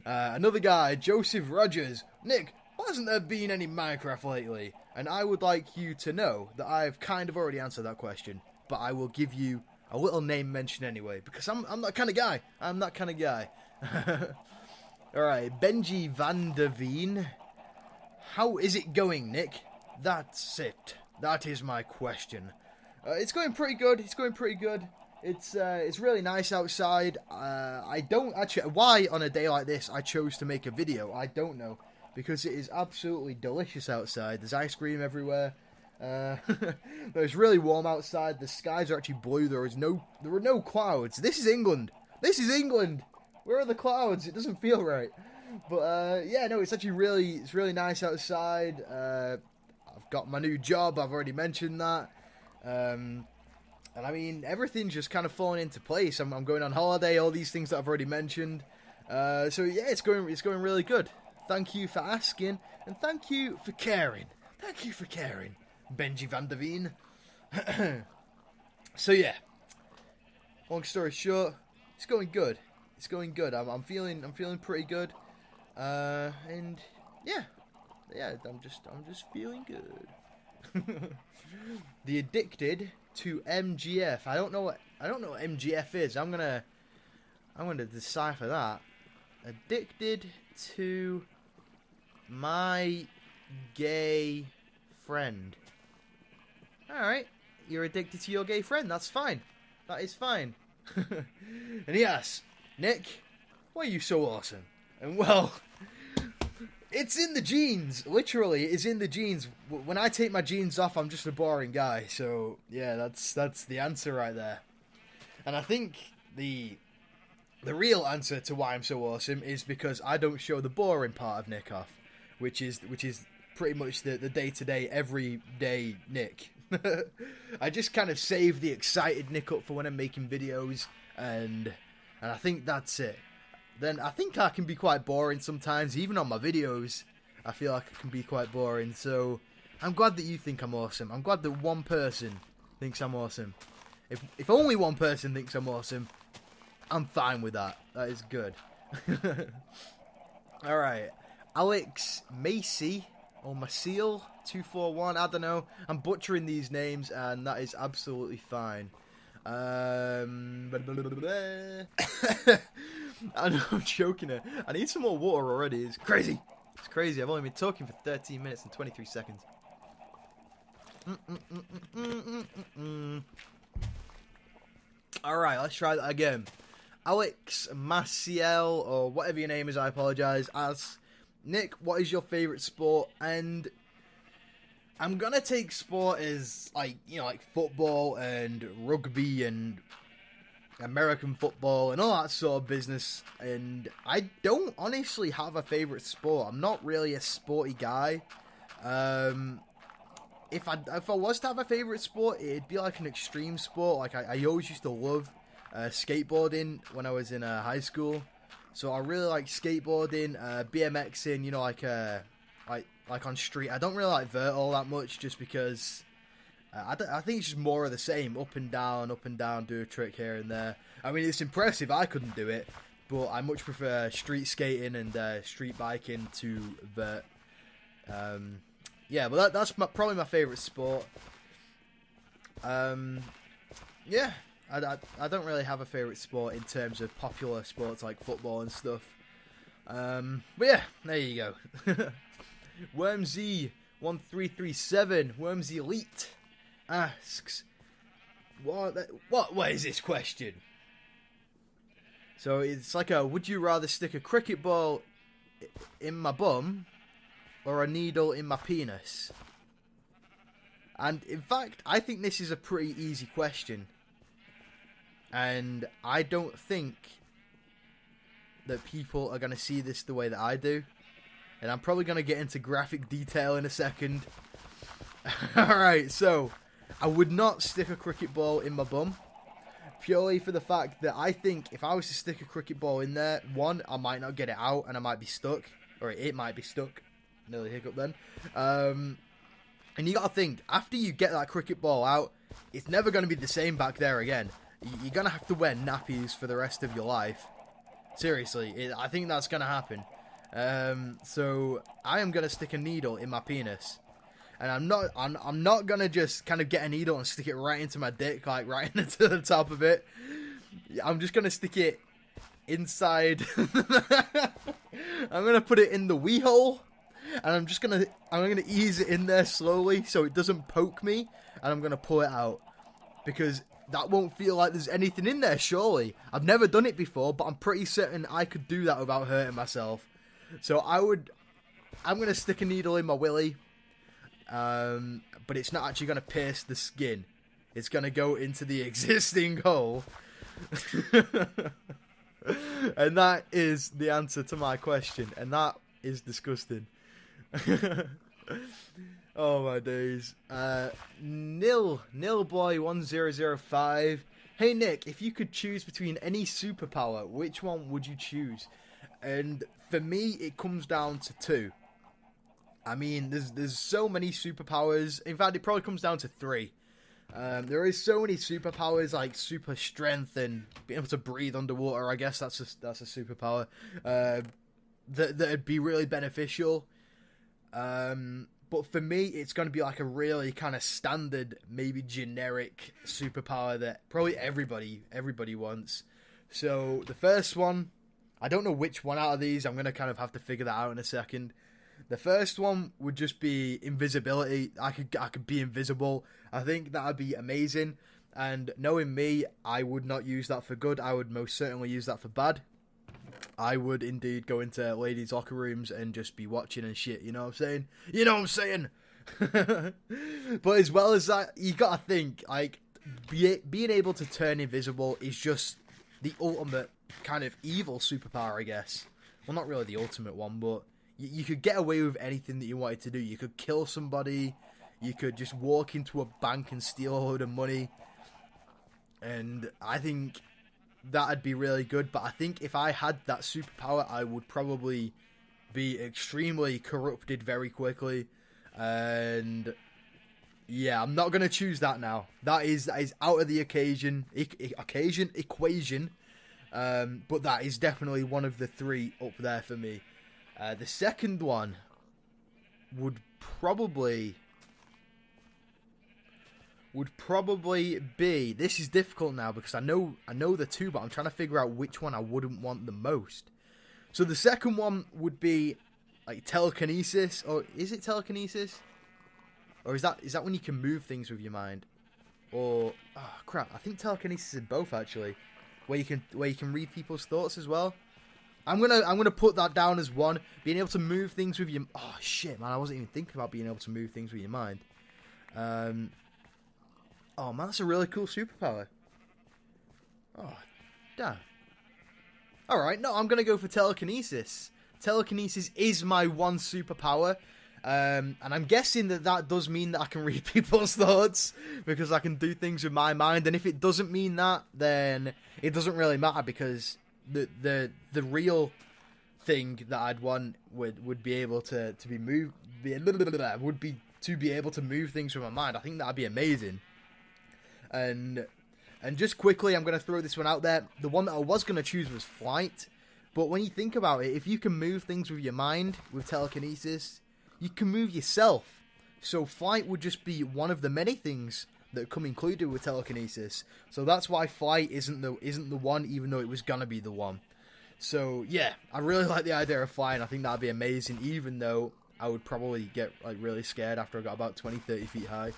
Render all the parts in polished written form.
Another guy, Joseph Rogers. Nick, why hasn't there been any Minecraft lately? And I would like you to know that I've kind of already answered that question, but I will give you a little name mention anyway, because I'm that kind of guy. I'm that kind of guy. Alright, Benji van der Veen. How is it going, Nick? That's it. That is my question. It's going pretty good. It's going pretty good. It's really nice outside. I don't actually... Why, on a day like this, I chose to make a video, I don't know. Because it is absolutely delicious outside. There's ice cream everywhere. It's really warm outside. The skies are actually blue. There are no clouds. This is England. This is England. Where are the clouds? It doesn't feel right. But yeah, no, it's actually it's really nice outside. I've got my new job. I've already mentioned that. And I mean, everything's just kind of falling into place. I'm going on holiday. All these things that I've already mentioned. So yeah, it's going really good. Thank you for asking, and thank you for caring. Thank you for caring, Benji van der Veen. So yeah, long story short, it's going good. It's going good. I'm feeling pretty good. And yeah, I'm just feeling good. The addicted to MGF. I don't know what MGF is. I'm gonna decipher that. Addicted to my gay friend. Alright, you're addicted to your gay friend. That's fine. That is fine. And yes, Nick, why are you so awesome? And well, it's in the genes. Literally, it's in the genes. When I take my jeans off, I'm just a boring guy. So yeah, that's the answer right there. And I think the real answer to why I'm so awesome is because I don't show the boring part of Nick off, which is pretty much the day-to-day, everyday Nick. I just kind of save the excited Nick up for when I'm making videos, and I think that's it. Then I think I can be quite boring sometimes, even on my videos. I feel like I can be quite boring, so I'm glad that you think I'm awesome. I'm glad that one person thinks I'm awesome. If only one person thinks I'm awesome, I'm fine with that. That is good. Alright. Alex Macy, or Maciel 241, I don't know. I'm butchering these names, and that is absolutely fine. I know I'm choking it. I need some more water already. It's crazy. It's crazy. I've only been talking for 13 minutes and 23 seconds. Alright, let's try that again. Alex Maciel, or whatever your name is, I apologise, asks, Nick, what is your favourite sport? And I'm gonna take sport as, like football and rugby and American football and all that sort of business. And I don't honestly have a favourite sport. I'm not really a sporty guy. If I was to have a favourite sport, it'd be like an extreme sport. Like I always used to love skateboarding when I was in high school. So I really like skateboarding, BMXing, like on street. I don't really like vert all that much, just because I think it's just more of the same, up and down, do a trick here and there. I mean, it's impressive. I couldn't do it, but I much prefer street skating and street biking to vert. Yeah, but that's probably my favourite sport. Yeah. I don't really have a favourite sport in terms of popular sports like football and stuff. But yeah, there you go. Wormsy1337, Wormsy Elite, asks, what is this question? So it's like would you rather stick a cricket ball in my bum or a needle in my penis? And in fact, I think this is a pretty easy question. And I don't think that people are going to see this the way that I do. And I'm probably going to get into graphic detail in a second. Alright, so I would not stick a cricket ball in my bum. Purely for the fact that I think if I was to stick a cricket ball in there, one, I might not get it out and I might be stuck. Or it might be stuck. Nearly hiccup then. And you got to think, after you get that cricket ball out, it's never going to be the same back there again. You're going to have to wear nappies for the rest of your life. Seriously, I think that's gonna happen. So I am gonna stick a needle in my penis, and I'm not gonna just kind of get a needle and stick it right into my dick, like right into the top of it. I'm just gonna stick it inside. I'm gonna put it in the wee hole, and I'm gonna ease it in there slowly so it doesn't poke me, and I'm gonna pull it out because that won't feel like there's anything in there. Surely, I've never done it before, but I'm pretty certain I could do that without hurting myself. So I'm gonna stick a needle in my willy, but it's not actually gonna pierce the skin. It's gonna go into the existing hole. And that is the answer to my question, and that is disgusting. Oh my days. Nilboy1005. Hey Nick, if you could choose between any superpower, which one would you choose? And for me, it comes down to two. I mean, there's so many superpowers. In fact, it probably comes down to three. There is so many superpowers, like super strength and being able to breathe underwater. I guess that's a superpower that'd be really beneficial. But for me, it's going to be like a really kind of standard, maybe generic superpower that probably everybody wants. So the first one, I don't know which one out of these. I'm going to kind of have to figure that out in a second. The first one would just be invisibility. I could be invisible. I think that would be amazing. And knowing me, I would not use that for good. I would most certainly use that for bad. I would indeed go into ladies' locker rooms and just be watching and shit. You know what I'm saying? You know what I'm saying? But as well as that, you gotta think, like, being able to turn invisible is just the ultimate kind of evil superpower, I guess. Well, not really the ultimate one, but you could get away with anything that you wanted to do. You could kill somebody. You could just walk into a bank and steal a load of money. And I think that'd be really good. But I think if I had that superpower, I would probably be extremely corrupted very quickly. And yeah, I'm not going to choose that now. That is out of the equation. But that is definitely one of the three up there for me. The second one would probably be, this is difficult now because I know the two, but I'm trying to figure out which one I wouldn't want the most. So the second one would be like telekinesis, or is it telekinesis? Or is that when you can move things with your mind? Or crap, I think telekinesis is both actually, where you can read people's thoughts as well. I'm gonna put that down as one. Being able to move things with your... Oh, shit, man. I wasn't even thinking about being able to move things with your mind. Oh, man, that's a really cool superpower. Oh, damn. Alright, no, I'm gonna go for telekinesis. Telekinesis is my one superpower. And I'm guessing that does mean that I can read people's thoughts, because I can do things with my mind. And if it doesn't mean that, then it doesn't really matter, because the real thing that I'd want would be able to be moved, would be to be able to move things with my mind. I think that'd be amazing. And just quickly, I'm going to throw this one out there. The one that I was going to choose was flight. But when you think about it, if you can move things with your mind, with telekinesis, you can move yourself. So flight would just be one of the many things that come included with telekinesis. So that's why flight isn't the one, even though it was gonna be the one. So yeah, I really like the idea of flying. I think that'd be amazing, even though I would probably get like really scared after I got about 20-30 feet high.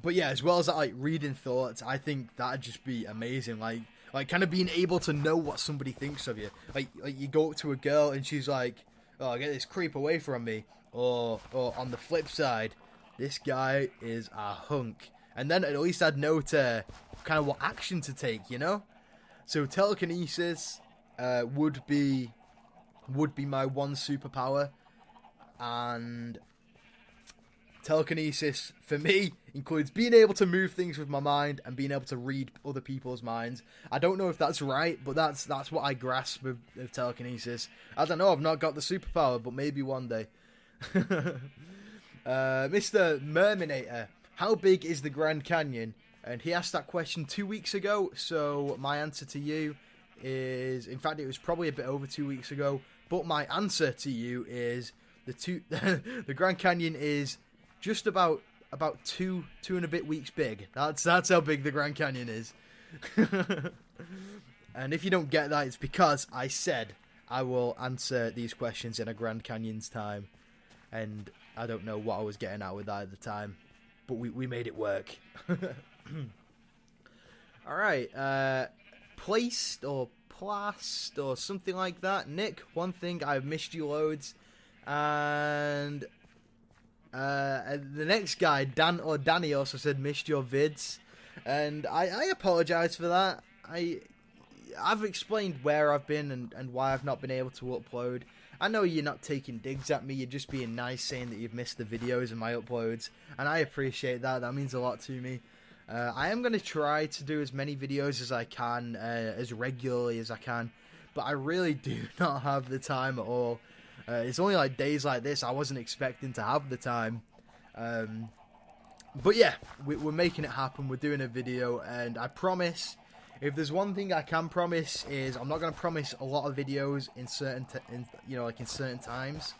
But yeah, as well as that, like reading thoughts, I think that'd just be amazing. Like kind of being able to know what somebody thinks of you. Like you go up to a girl and she's like, "Oh, get this creep away from me," or on the flip side, "This guy is a hunk," and then at least I'd know to kind of what action to take, you know. So telekinesis would be my one superpower, and telekinesis for me includes being able to move things with my mind and being able to read other people's minds. I don't know if that's right, but that's what I grasp of telekinesis. I don't know, I've not got the superpower, but maybe one day. Mr. Merminator, how big is the Grand Canyon? And he asked that question 2 weeks ago, so my answer to you is, in fact, it was probably a bit over 2 weeks ago. But my answer to you is the Grand Canyon is just about two and a bit weeks big. That's how big the Grand Canyon is. And if you don't get that, it's because I said I will answer these questions in a Grand Canyon's time. And I don't know what I was getting at with that at the time, but we made it work. Alright, placed or plast or something like that. Nick, one thing, I've missed you loads. And the next guy, Dan or Danny, also said missed your vids. And I apologise for that. I've explained where I've been and why I've not been able to upload. I know you're not taking digs at me, you're just being nice, saying that you've missed the videos and my uploads, and I appreciate that. That means a lot to me. I am going to try to do as many videos as I can, as regularly as I can, but I really do not have the time at all. It's only like days like this I wasn't expecting to have the time. But yeah, we're making it happen. We're doing a video, and I promise, if there's one thing I can promise, is I'm not going to promise a lot of videos in certain times,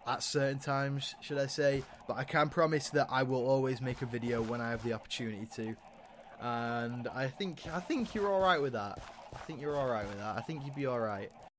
at certain times, should I say, but I can promise that I will always make a video when I have the opportunity to. And I think you're alright with that. I think you're alright with that. I think you'd be alright.